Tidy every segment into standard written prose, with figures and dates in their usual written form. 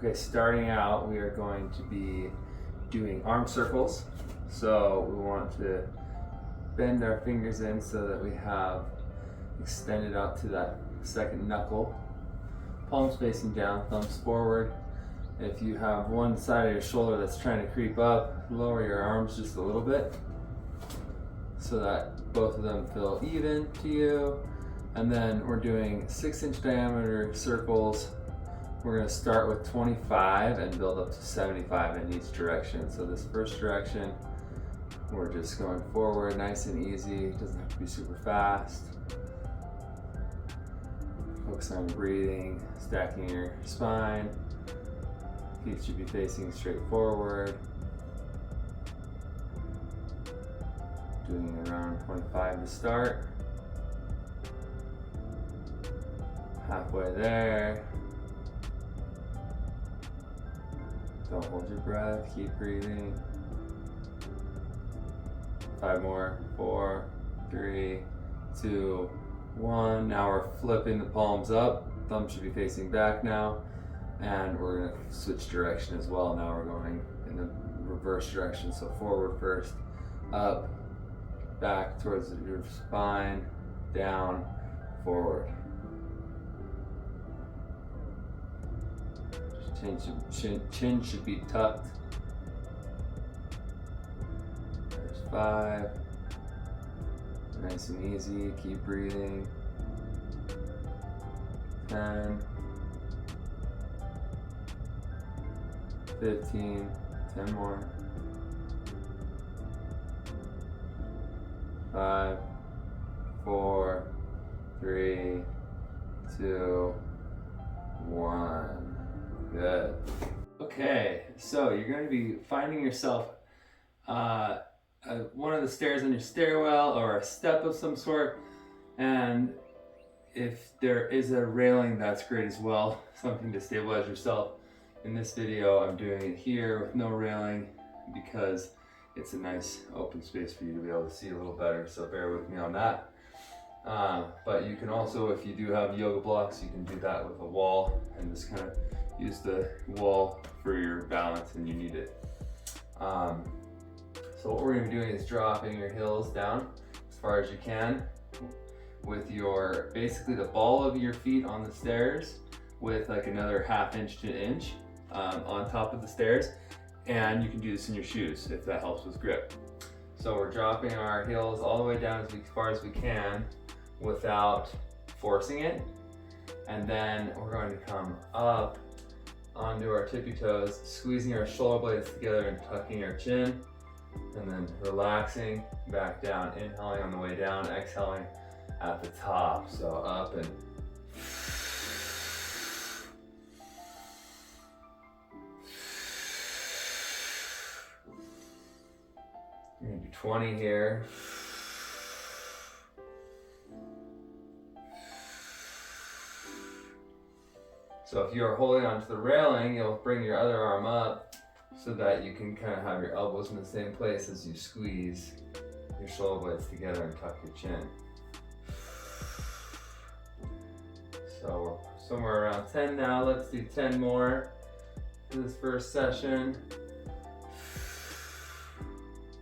Okay, starting out, we are going to be doing arm circles. So we want to bend our fingers in so that we have extended out to that second knuckle. Palms facing down, thumbs forward. If you have one side of your shoulder that's trying to creep up, lower your arms just a little bit so that both of them feel even to you. And then we're doing 6-inch diameter circles. We're going to start with 25 and build up to 75 in each direction. So this first direction, we're just going forward, nice and easy. It doesn't have to be super fast. Focus on breathing, stacking your spine. Feet should be facing straight forward. Doing around 25 to start. Halfway there. Don't hold your breath, keep breathing. 5 more, 4, 3, 2, 1. Now we're flipping the palms up. Thumb should be facing back now. And we're gonna switch direction as well. Now we're going in the reverse direction. So forward first, up, back towards your spine, down, forward. Chin should be tucked. There's 5. Nice and easy, keep breathing. 10. 15, 10 more. 5, 4, 3, 2, 1. Good. Okay, so you're going to be finding yourself one of the stairs on your stairwell or a step of some sort, and if there is a railing, that's great as well, something to stabilize yourself. In this video, I'm doing it here with no railing because it's a nice open space for you to be able to see a little better, so bear with me on that. But you can also, if you do have yoga blocks, you can do that with a wall and just kind of use the wall for your balance when you need it. So what we're going to be doing is dropping your heels down as far as you can with your, basically the ball of your feet on the stairs with like another 1/2 inch to 1 inch on top of the stairs. And you can do this in your shoes if that helps with grip. So we're dropping our heels all the way down as far as we can without forcing it. And then we're going to come up onto our tippy toes, squeezing our shoulder blades together and tucking our chin, and then relaxing back down, inhaling on the way down, exhaling at the top. So up and you're gonna do 20 here. So if you're holding onto the railing, you'll bring your other arm up so that you can kind of have your elbows in the same place as you squeeze your shoulder blades together and tuck your chin. So we're somewhere around 10 now. Let's do 10 more for this first session.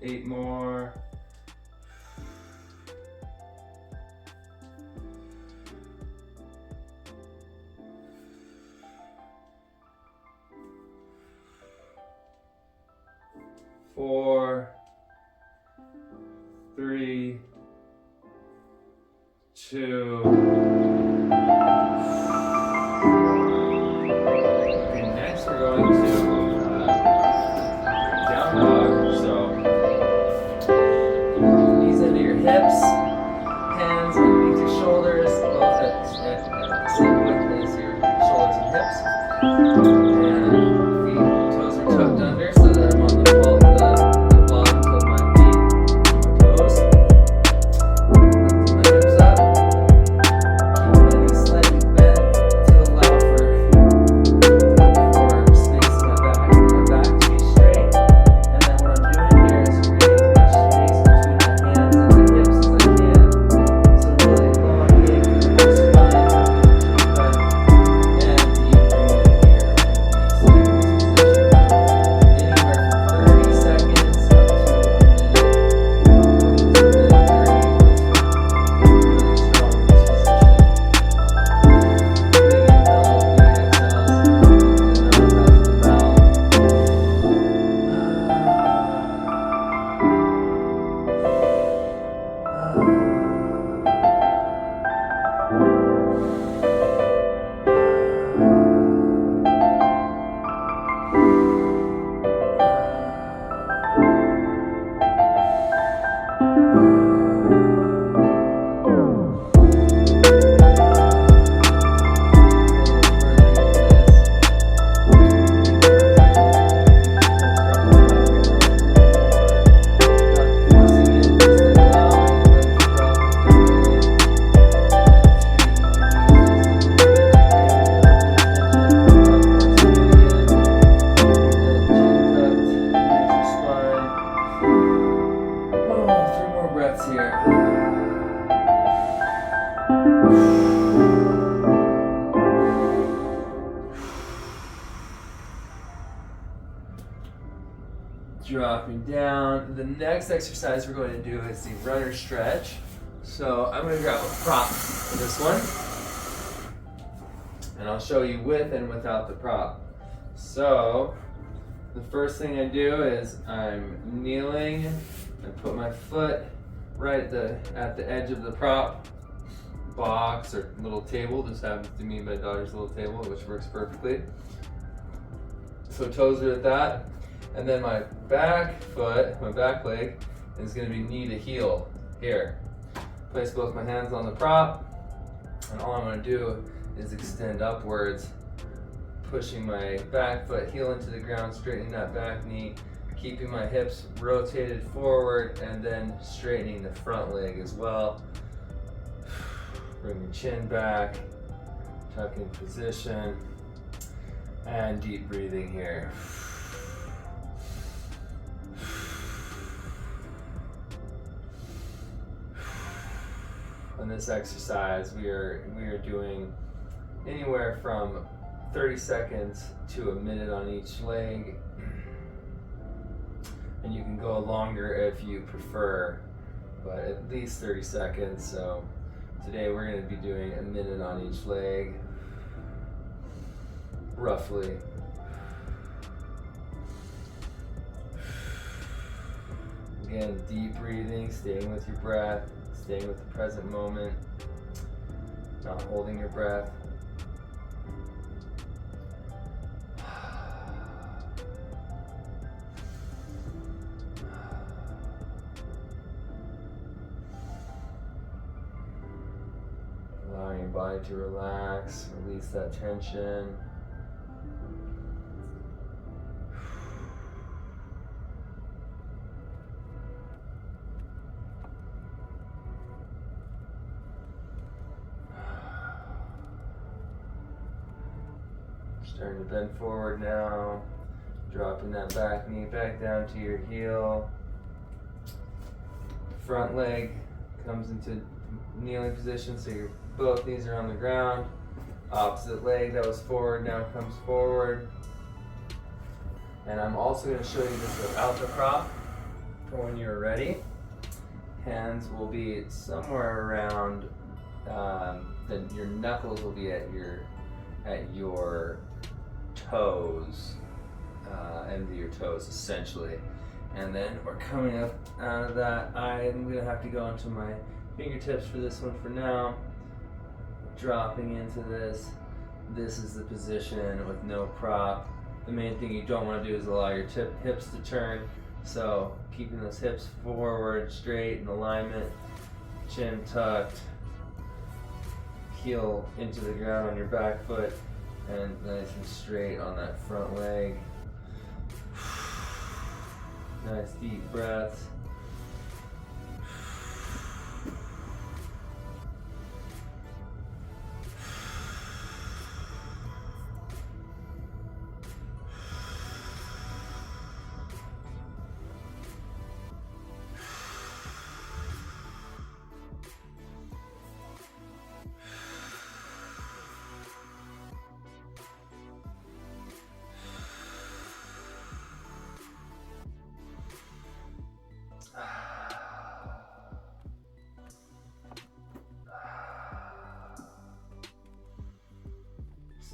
8 more. 4, 3, 2. Okay, next we're going to down dog. So knees into your hips, hands underneath your shoulders, both at the same width as your shoulders and hips. And feet, toes are tucked under so that I'm on the ball. Here. Dropping down. The next exercise we're going to do is the runner stretch. So I'm going to grab a prop for this one, and I'll show you with and without the prop. So the first thing I do is I'm kneeling and put my foot right at the edge of the prop box or little table. This happens to me, my daughter's little table, which works perfectly. So toes are at that, and then my back foot, my back leg, is going to be knee to heel here. Place both my hands on the prop, and all I'm going to do is extend upwards, pushing my back foot, heel into the ground, straightening that back knee, keeping my hips rotated forward, and then straightening the front leg as well. Bring your chin back, tuck in position, and deep breathing here. On this exercise, we are doing anywhere from 30 seconds to a minute on each leg, and you can go longer if you prefer, but at least 30 seconds. So today we're going to be doing a minute on each leg, roughly. Again, deep breathing, staying with your breath, staying with the present moment, not holding your breath. Allowing your body to relax, release that tension. Starting to bend forward now, dropping that back knee back down to your heel. Front leg comes into kneeling position, so your both knees are on the ground. Opposite leg that was forward now comes forward. And I'm also going to show you this without the prop for when you're ready. Hands will be somewhere around, your knuckles will be at your toes, end of your toes essentially. And then we're coming up out of that. I'm gonna have to go into my fingertips for this one for now. Dropping into this. This is the position with no prop. The main thing you don't want to do is allow your hips to turn. So keeping those hips forward, straight in alignment, chin tucked, heel into the ground on your back foot, and nice and straight on that front leg. Nice deep breaths.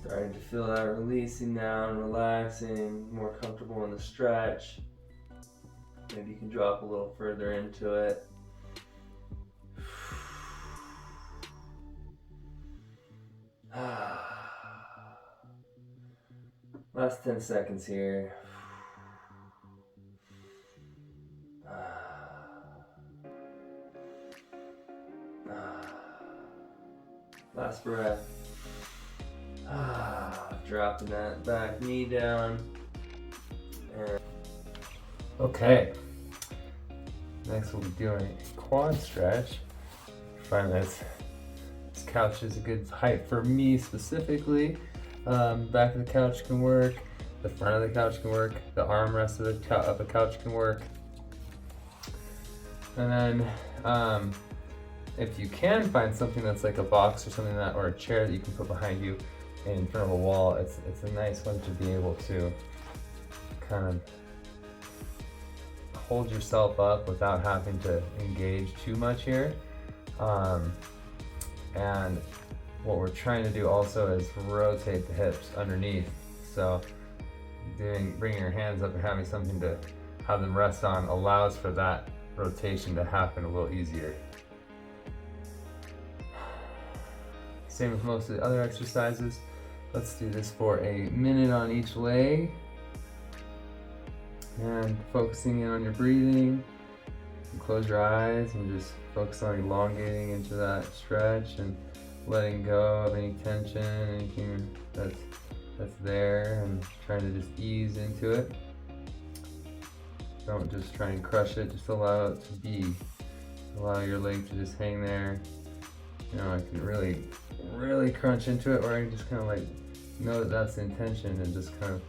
Starting to feel that releasing now and relaxing, more comfortable in the stretch. Maybe you can drop a little further into it. Last 10 seconds here. Last breath. Dropping that back knee down. And okay. Next we'll be doing a quad stretch. I find this couch is a good height for me specifically. Back of the couch can work. The front of the couch can work. The armrest of the couch can work. And then if you can find something that's like a box or something or a chair that you can put behind you in front of a wall, it's a nice one to be able to kind of hold yourself up without having to engage too much here. And what we're trying to do also is rotate the hips underneath. So bringing your hands up and having something to have them rest on allows for that rotation to happen a little easier. Same with most of the other exercises. Let's do this for a minute on each leg. And focusing in on your breathing. And close your eyes and just focus on elongating into that stretch and letting go of any tension, anything that's there, and trying to just ease into it. Don't just try and crush it, just allow it to be. Allow your leg to just hang there. You know, I can really crunch into it, or I can just kind of like know that that's the intention and just kind of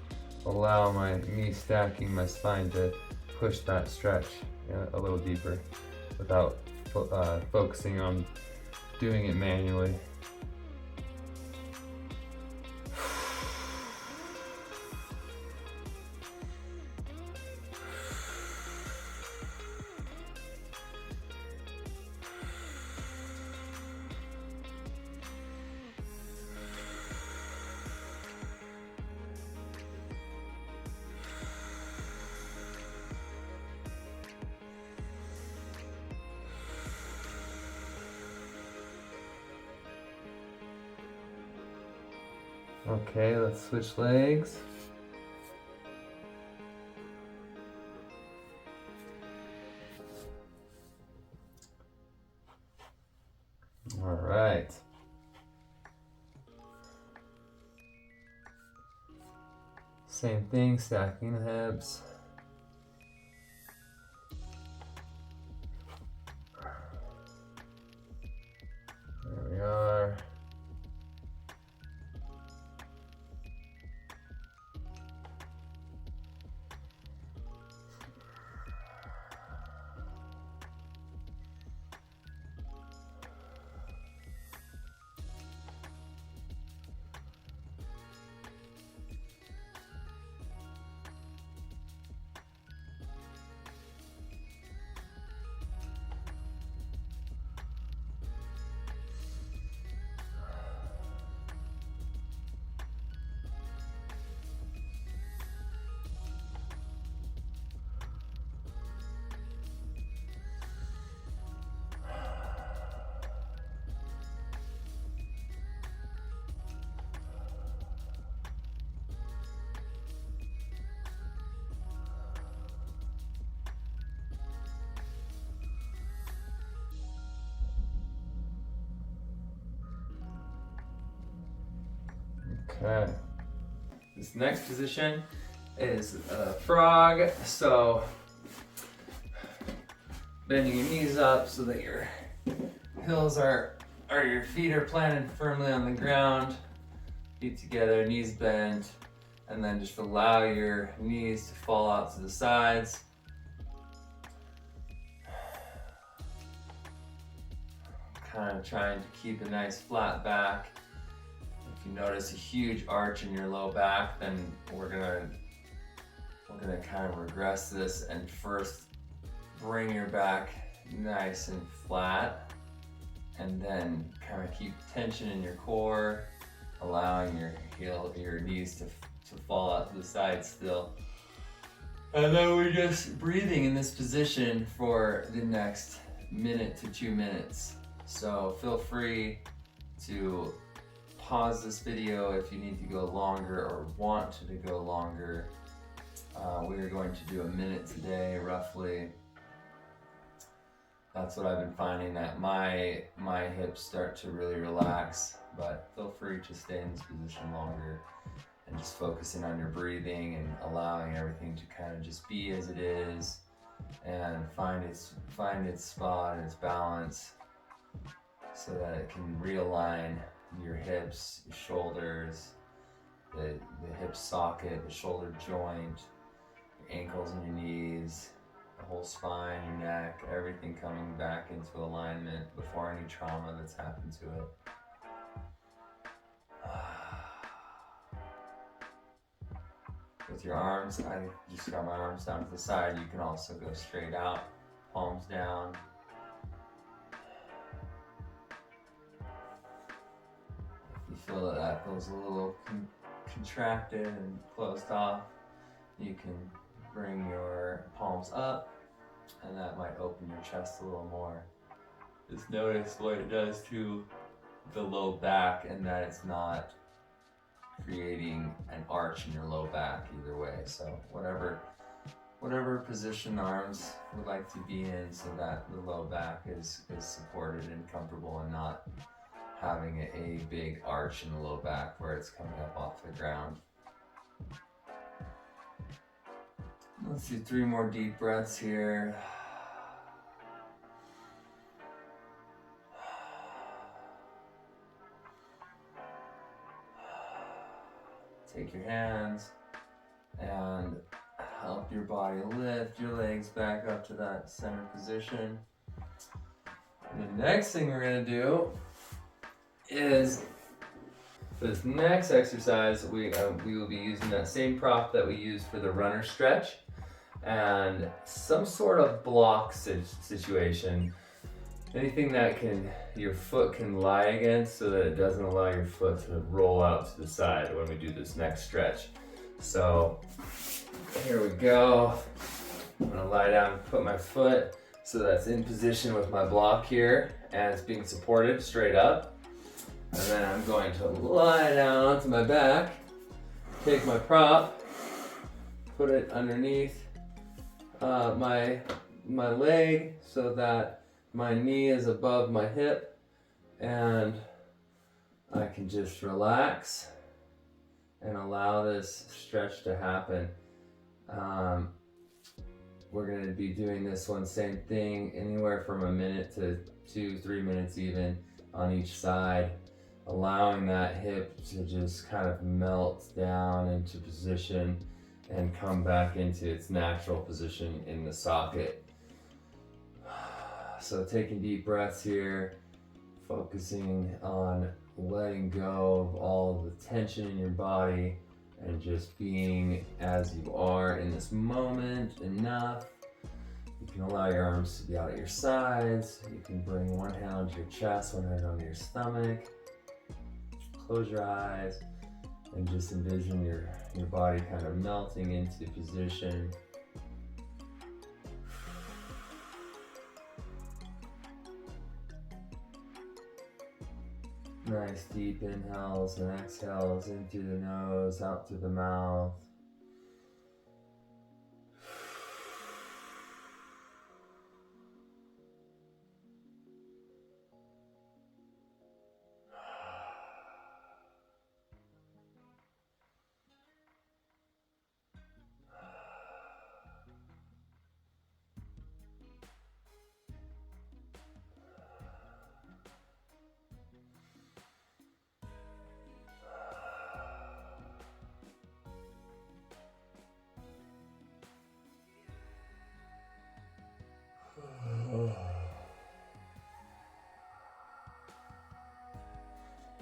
allow my knee stacking my spine to push that stretch a little deeper without focusing on doing it manually. Okay, let's switch legs. All right. Same thing, stacking the hips. There we are. Okay. This next position is a frog. So bending your knees up so that your heels or your feet are planted firmly on the ground. Feet together, knees bent, and then just allow your knees to fall out to the sides. Kind of trying to keep a nice flat back. If you notice a huge arch in your low back, then we're gonna kind of regress this and first bring your back nice and flat, and then kind of keep tension in your core, allowing your knees to fall out to the side still. And then we're just breathing in this position for the next minute to 2 minutes. So feel free to pause this video if you need to go longer or want to go longer. We are going to do a minute today, roughly. That's what I've been finding, that my hips start to really relax, but feel free to stay in this position longer and just focusing on your breathing and allowing everything to kind of just be as it is and find its spot and its balance so that it can realign your hips, your shoulders, the hip socket, the shoulder joint, your ankles and your knees, the whole spine, your neck, everything coming back into alignment before any trauma that's happened to it. with your arms. I just got my arms down to the side. You can also go straight out, palms down. If you feel that that feels a little contracted and closed off, you can bring your palms up, and that might open your chest a little more. Just notice what it does to the low back, and that it's not creating an arch in your low back either way. So whatever position the arms would like to be in, so that the low back is supported and comfortable, and not having a big arch in the low back where it's coming up off the ground. Let's do 3 more deep breaths here. Take your hands and help your body lift your legs back up to that center position. And the next thing we're going to do is, for this next exercise, we will be using that same prop that we used for the runner stretch, and some sort of block situation. Anything that your foot can lie against, so that it doesn't allow your foot to roll out to the side when we do this next stretch. So here we go. I'm gonna lie down and put my foot so that's in position with my block here, and it's being supported straight up. And then I'm going to lie down onto my back, take my prop, put it underneath my leg so that my knee is above my hip, and I can just relax and allow this stretch to happen. We're going to be doing this one, same thing, anywhere from a minute to 2-3 minutes even on each side, allowing that hip to just kind of melt down into position and come back into its natural position in the socket. So taking deep breaths here, focusing on letting go of all the tension in your body and just being as you are in this moment enough. You can allow your arms to be out at your sides. You can bring one hand onto your chest, one hand onto your stomach. Close your eyes and just envision your body kind of melting into position. Nice deep inhales and exhales in through the nose, out through the mouth.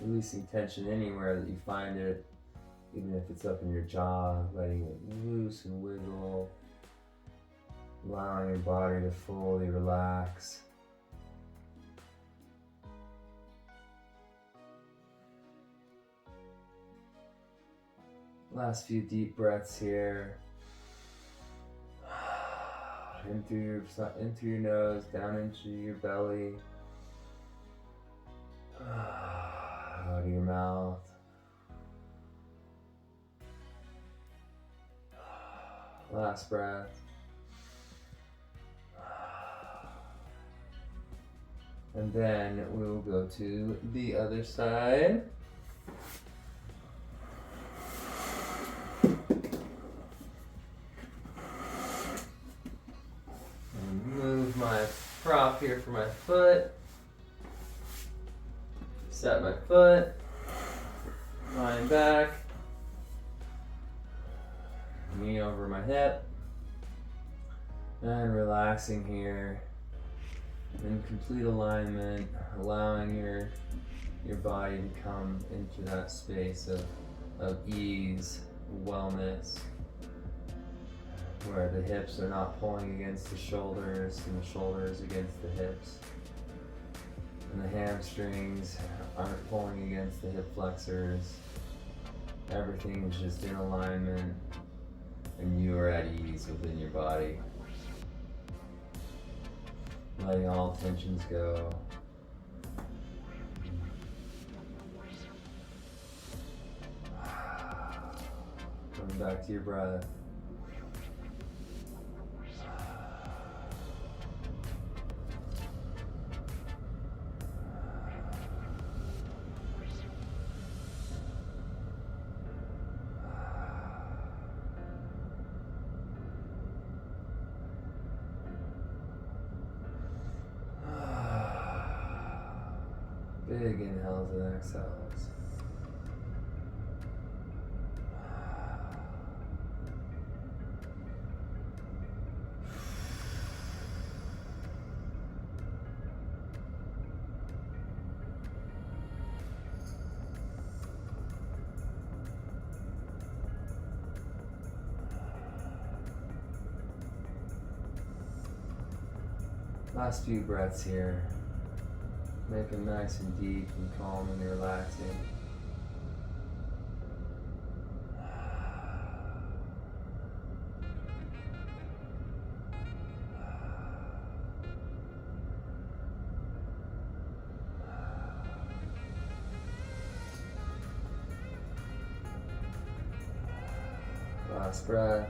Releasing tension anywhere that you find it, even if it's up in your jaw, letting it loose and wiggle, allowing your body to fully relax. Last few deep breaths here. In through your nose, down into your belly. Out of your mouth. Last breath. And then we will go to the other side. And move my prop here for my foot. Set my foot, lying back, knee over my hip, and relaxing here in complete alignment, allowing your body to come into that space of ease, wellness, where the hips are not pulling against the shoulders and the shoulders against the hips. And the hamstrings aren't pulling against the hip flexors. Everything is just in alignment and you are at ease within your body. Letting all tensions go. Coming back to your breath. Big inhales and exhales. Last few breaths here. Make them nice and deep and calm and relaxing. Last breath.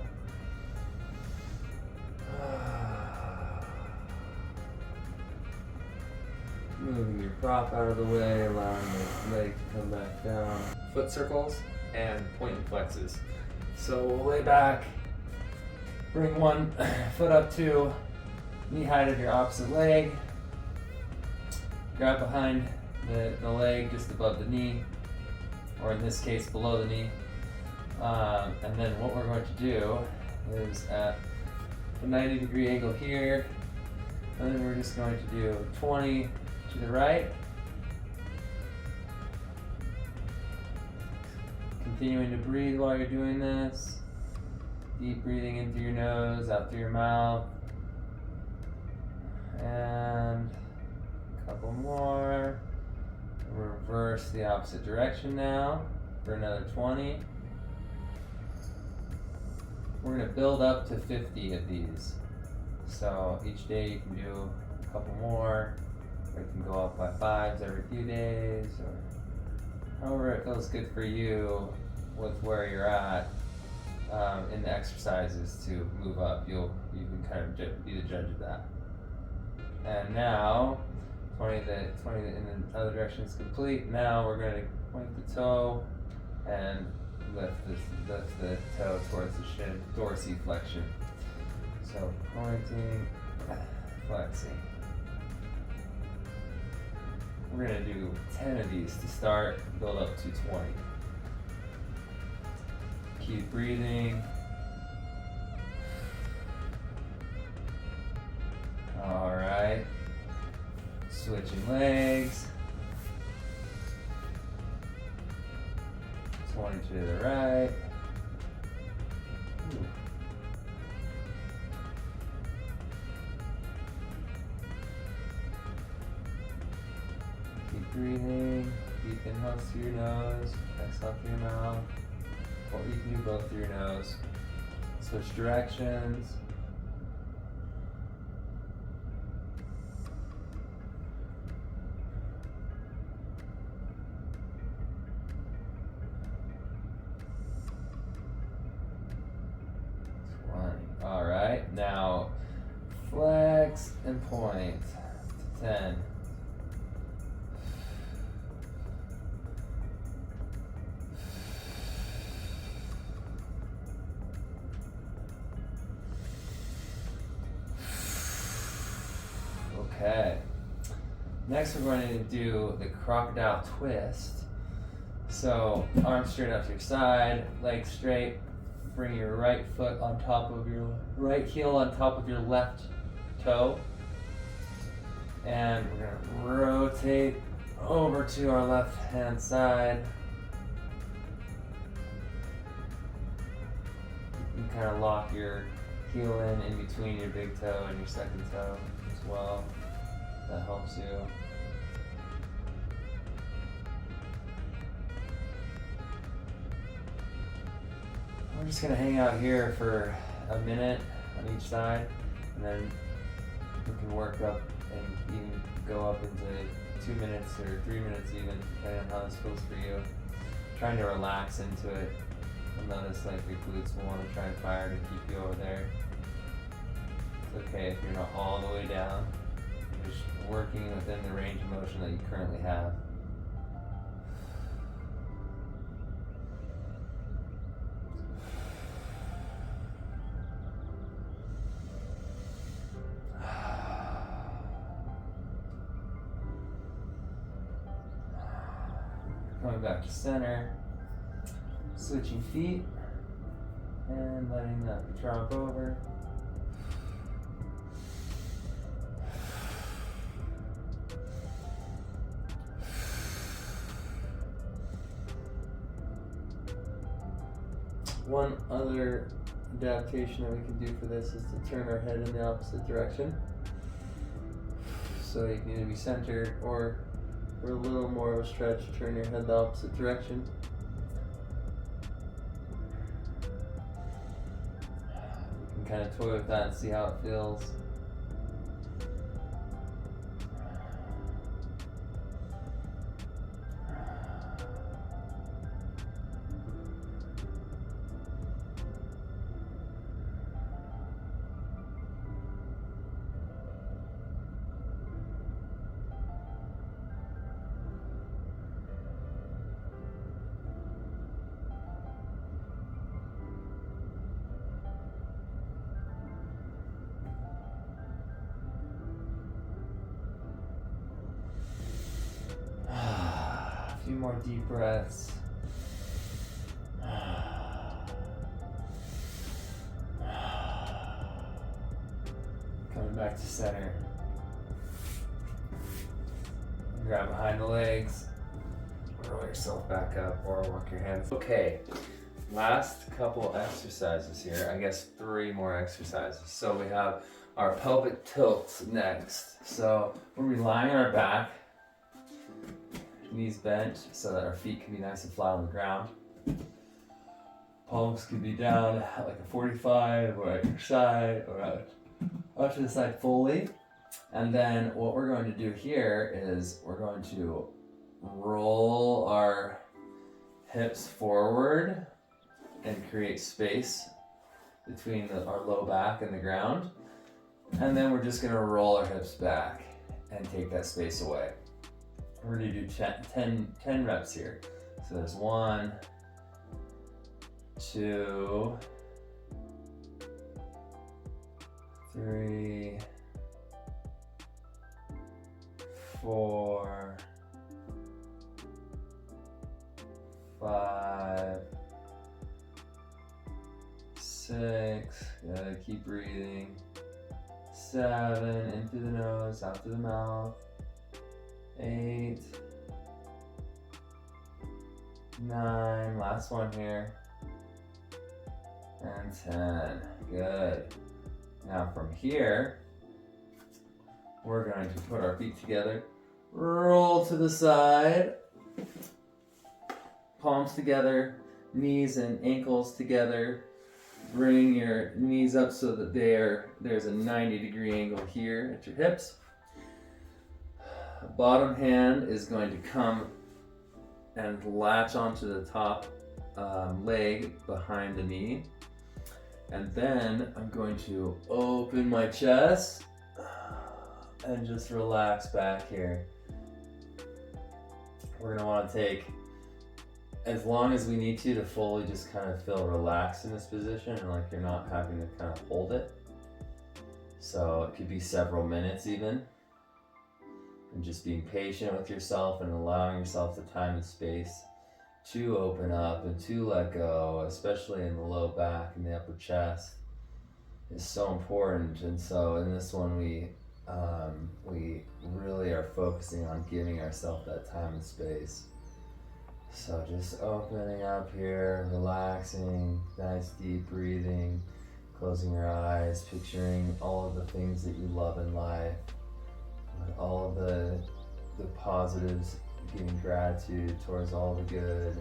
Moving your prop out of the way, allowing your leg to come back down. Foot circles and point and flexes. So we'll lay back, bring one foot up to knee height of your opposite leg. Grab behind the leg just above the knee, or in this case below the knee. And then what we're going to do is at a 90-degree angle here, and then we're just going to do 20 to the right. Continuing to breathe while you're doing this. Deep breathing in through your nose, out through your mouth. And a couple more. Reverse the opposite direction now for another 20. We're going to build up to 50 of these. So each day you can do a couple more. Or you can go up by 5s every few days, or however it feels good for you with where you're at in the exercises to move up. You can kind of be the judge of that. And now, 20 in the other direction is complete. Now we're going to point the toe and lift the toe towards the shin, dorsiflexion. So pointing, flexing. We're going to do 10 of these to start, build up to 20. Keep breathing. All right. Switching legs. 20 to the right. Ooh. Breathing, deep inhales through your nose, exhale through your mouth, or you can do both through your nose. Switch directions. All right, now flex and point to 10. Okay, next we're going to do the crocodile twist. So arms straight out to your side, legs straight, bring your right foot on top of your right heel on top of your left toe. And we're going to rotate over to our left hand side. You can kind of lock your heel in between your big toe and your second toe as well. That helps you. We're just gonna hang out here for a minute on each side, and then we can work up and even go up into 2 minutes or 3 minutes even, depending on how this feels for you. Trying to relax into it. You'll notice like your glutes will want to try and fire to keep you over there. It's okay if you're not all the way down. You're just working within the range of motion that you currently have. Coming back to center, switching feet, and letting that drop over. One other adaptation that we can do for this is to turn our head in the opposite direction. So you can either be centered, or for a little more of a stretch, turn your head the opposite direction. You can kind of toy with that and see how it feels. A few more deep breaths. Coming back to center. Grab behind the legs. Roll yourself back up or walk your hands. Okay, last couple exercises here. I guess 3 more exercises. So we have our pelvic tilts next. So we're gonna be lying on our back, knees bent so that our feet can be nice and flat on the ground. Palms can be down at like a 45 or at your side or out to the side fully. And then what we're going to do here is we're going to roll our hips forward and create space between our low back and the ground. And then we're just going to roll our hips back and take that space away. We're going to do 10 reps here. So there's 1, 2, 3, 4, 5, 6, gotta keep breathing, 7, in through the nose, out through the mouth, 8, 9, last one here, and 10, good. Now from here, we're going to put our feet together, roll to the side, palms together, knees and ankles together. Bring your knees up so that there's a 90-degree angle here at your hips. Bottom hand is going to come and latch onto the top leg behind the knee. And then I'm going to open my chest and just relax back here. We're going to want to take as long as we need to fully just kind of feel relaxed in this position and like you're not having to kind of hold it. So it could be several minutes even. And just being patient with yourself and allowing yourself the time and space to open up and to let go, especially in the low back and the upper chest, is so important. And so in this one we really are focusing on giving ourselves that time and space. So just opening up here, relaxing, nice deep breathing, Closing your eyes, picturing all of the things that you love in life, all of the positives, giving gratitude towards all the good,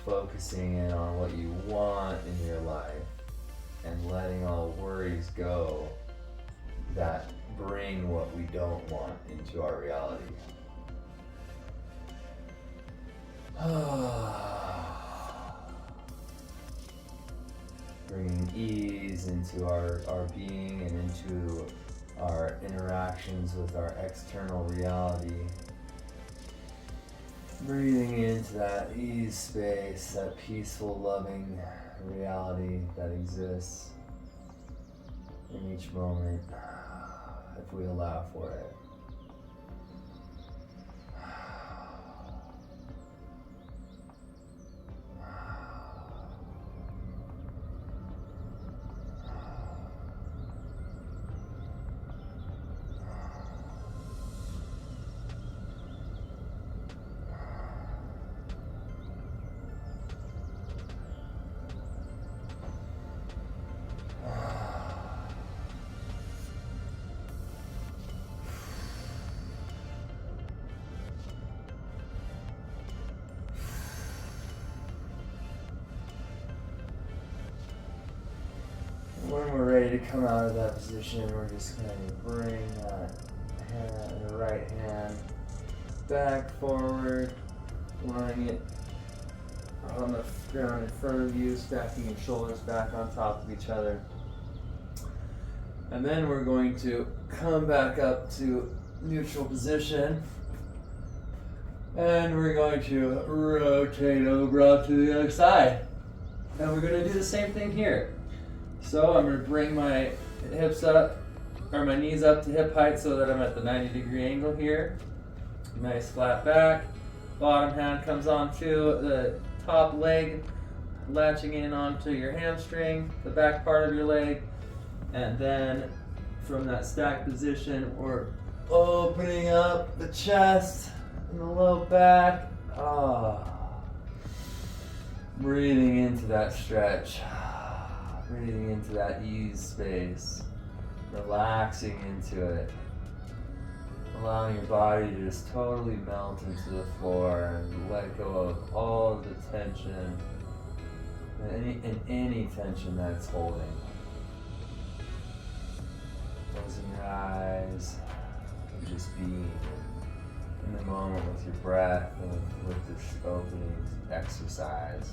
focusing in on what you want in your life, and letting all worries go that bring what we don't want into our reality. Bringing ease into our being and into our interactions with our external reality. Breathing into that ease space, that peaceful, loving reality that exists in each moment, if we allow for it. When we're ready to come out of that position, we're just going to bring that hand, the right hand back forward, lying it on the ground in front of you, stacking your shoulders back on top of each other. And then we're going to come back up to neutral position. And we're going to rotate over out to the other side. And we're going to do the same thing here. So I'm going to bring my hips up, or my knees up to hip height so that I'm at the 90-degree angle here. Nice flat back. Bottom hand comes onto the top leg, latching in onto your hamstring, the back part of your leg. And then from that stacked position, we're opening up the chest and the low back. Breathing into that stretch. Breathing into that ease space, relaxing into it, allowing your body to just totally melt into the floor and let go of all of the tension and any tension that's holding. Closing your eyes and just being in the moment with your breath and with this opening exercise.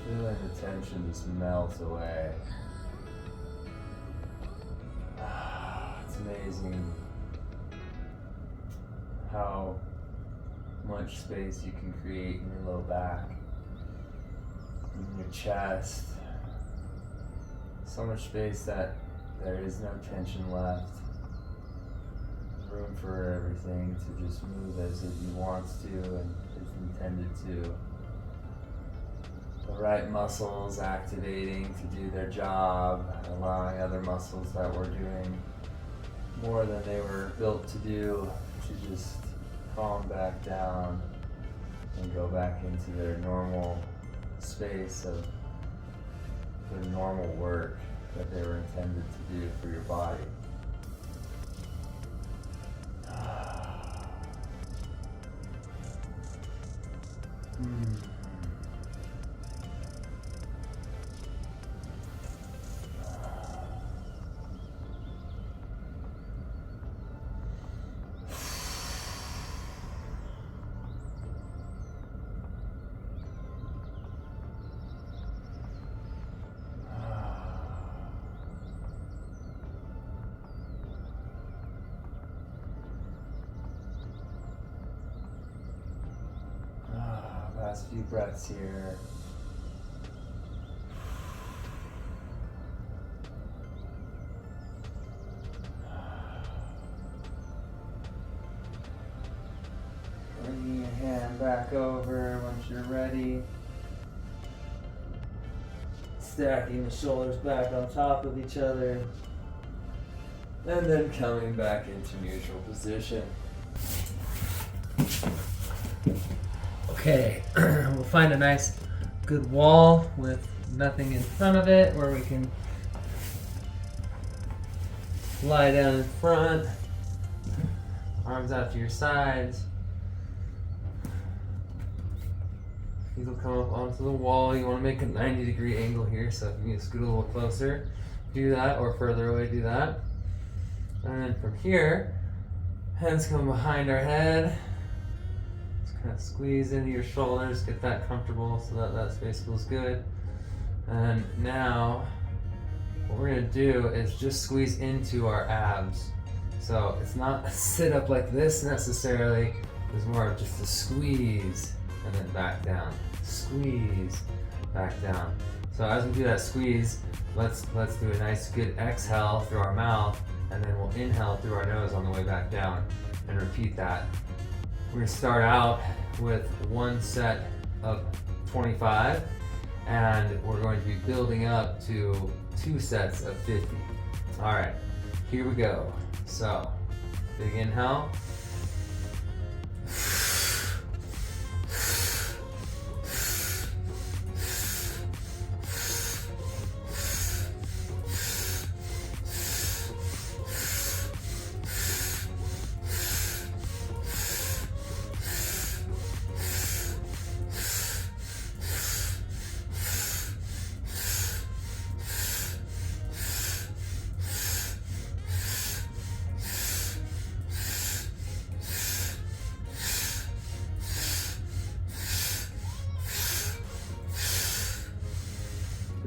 Feeling the tension just melt away. It's amazing how much space you can create in your low back, in your chest. So much space that there is no tension left. Room for everything to just move as it wants to and is intended to. The right muscles activating to do their job, allowing other muscles that were doing more than they were built to do to just calm back down and go back into their normal space of their normal work that they were intended to do for your body. Last few breaths here. Bringing your hand back over once you're ready. Stacking the shoulders back on top of each other. And then coming back into neutral position. Okay, we'll find a nice good wall with nothing in front of it where we can lie down in front, arms out to your sides. Feet will come up onto the wall. You want to make a 90-degree angle here, so if you need to scoot a little closer, do that, or further away, do that. And then from here, hands come behind our head. Just kind of squeeze into your shoulders, get that comfortable so that that space feels good. And now, what we're going to do is just squeeze into our abs. So it's not a sit up like this necessarily, it's more of just a squeeze and then back down. Squeeze, back down. So as we do that squeeze, let's do a nice good exhale through our mouth, and then we'll inhale through our nose on the way back down and repeat that. We're going to start out with one set of 25, and we're going to be building up to 2 sets of 50. All right, here we go. So, big inhale.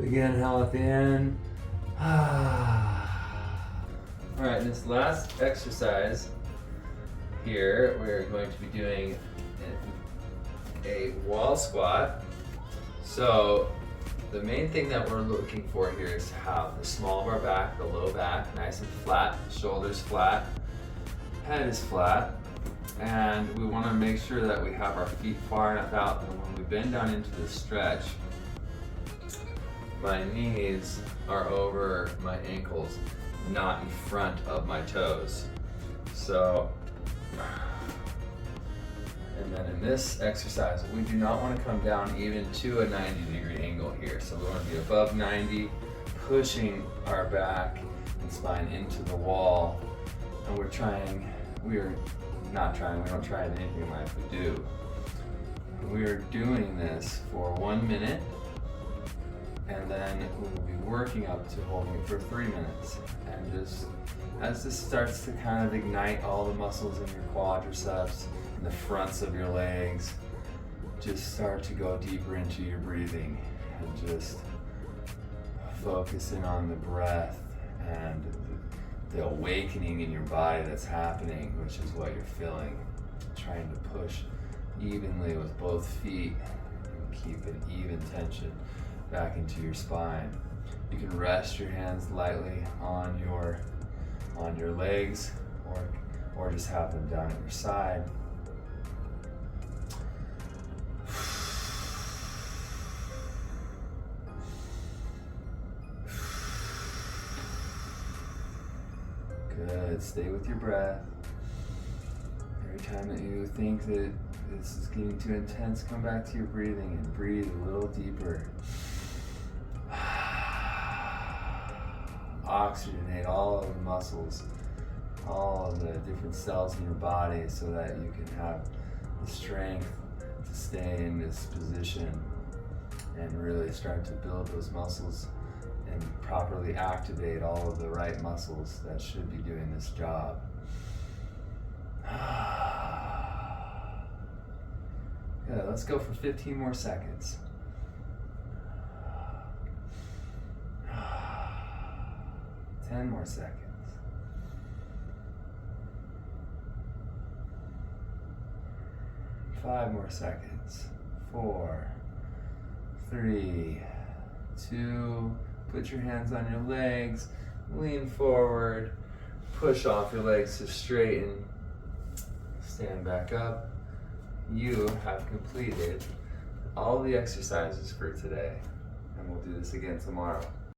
Big inhale at the end. All right, this last exercise here, we're going to be doing a wall squat. So the main thing that we're looking for here is to have the small of our back, the low back, nice and flat, shoulders flat, head is flat, and we want to make sure that we have our feet far enough out that when we bend down into the stretch, my knees are over my ankles, not in front of my toes. So, and then in this exercise, we do not want to come down even to a 90-degree angle here. So we want to be above 90, pushing our back and spine into the wall. And we don't try anything in life, we do. We are doing this for 1 minute, and then we will be working up to holding it for 3 minutes. And just as this starts to kind of ignite all the muscles in your quadriceps and the fronts of your legs, just start to go deeper into your breathing and just focusing on the breath and the awakening in your body that's happening, which is what you're feeling. Trying to push evenly with both feet and keep an even tension back into your spine. You can rest your hands lightly on your legs, or just have them down at your side. Good. Stay with your breath. Every time that you think that this is getting too intense, come back to your breathing and breathe a little deeper. Oxygenate all of the muscles, all of the different cells in your body, so that you can have the strength to stay in this position and really start to build those muscles and properly activate all of the right muscles that should be doing this job. Good, let's go for 15 more seconds. 10 more seconds. 5 more seconds. 4, 3, 2, put your hands on your legs, lean forward, push off your legs to straighten, stand back up. You have completed all the exercises for today. and we'll do this again tomorrow.